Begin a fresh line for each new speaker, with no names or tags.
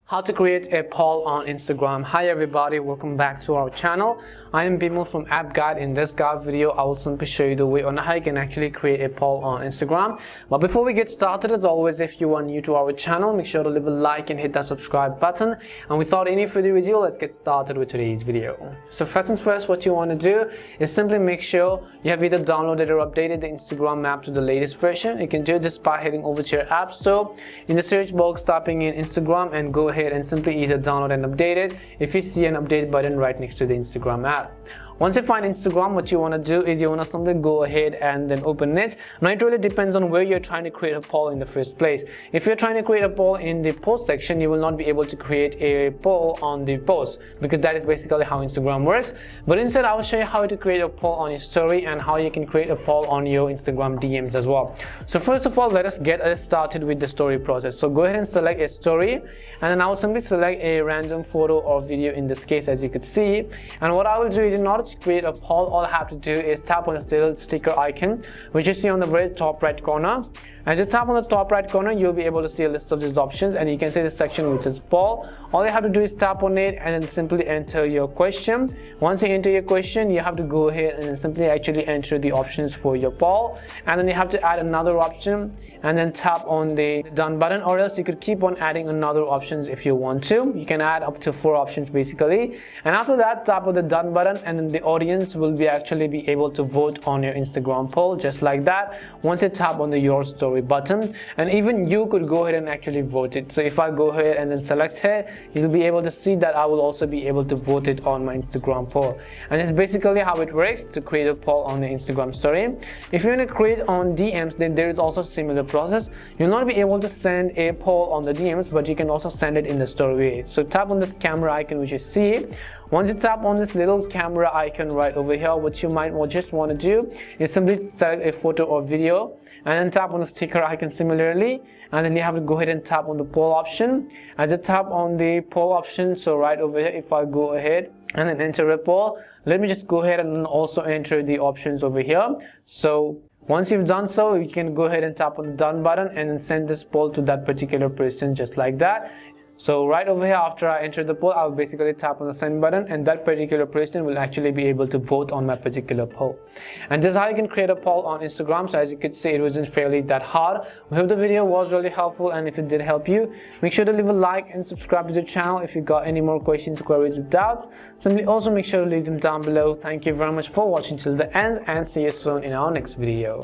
How to create a poll on Instagram. Hi everybody, welcome back to our channel. I am Bimal from App Guide. In this guide video, I will simply show you the way on how you can actually create a poll on Instagram. But before we get started, as always, if you are new to our channel, make sure to leave a like and hit that subscribe button. And without any further ado, let's get started with today's video. So first and first, what you want to do is simply make sure you have either downloaded or updated the Instagram app to the latest version. You can do this by heading over to your app store. In the search box, typing in Instagram and go ahead and simply either download and update it if you see an update button right next to the Instagram app. Once you find Instagram, what you want to do is you want to simply go ahead and then open it. Now it really depends on where you're trying to create a poll in the first place. If you're trying to create a poll in the post section, you will not be able to create a poll on the post because that is basically how Instagram works. But instead, I will show you how to create a poll on your story and how you can create a poll on your Instagram DMs as well. So first of all, let us get started with the story process. So go ahead and select a story, and then I will simply select a random photo or video in this case, as you could see. And what I will do is, in order to create a poll, all I have to do is tap on this little sticker icon which you see on the very top right corner. As you tap on the top right corner, you'll be able to see a list of these options, and you can see the section which says poll. All you have to do is tap on it and then simply enter your question. Once you enter your question, you have to go ahead and then simply actually enter the options for your poll, and then you have to add another option and then tap on the done button, or else you could keep on adding another options if you want to. You can add up to 4 options basically, and after that, tap on the done button, and then the audience will be able to vote on your Instagram poll just like that. Once you tap on the your story button, and even you could go ahead and actually vote it. So if I go ahead and then select it, you'll be able to see that I will also be able to vote it on my Instagram poll. And it's basically how it works to create a poll on the Instagram story. If you want to create on DMs, then there is also a similar process. You'll not be able to send a poll on the DMs, but you can also send it in the story. So tap on this camera icon which you see. Once you tap on this little camera icon right over here, what you might just want to do is simply select a photo or video and then tap on the sticker icon similarly, and then you have to go ahead and tap on the poll option. As you tap on the poll option, so right over here, if I go ahead and then enter a poll, let me just go ahead and also enter the options over here. So once you've done so, you can go ahead and tap on the done button and then send this poll to that particular person just like that. So right over here, after I enter the poll, I'll basically tap on the send button, and that particular person will actually be able to vote on my particular poll. And this is how you can create a poll on Instagram. So as you could see, it wasn't fairly that hard. We hope the video was really helpful, and if it did help you, make sure to leave a like and subscribe to the channel. If you got any more questions, queries, or doubts, simply also make sure to leave them down below. Thank you very much for watching till the end, and see you soon in our next video.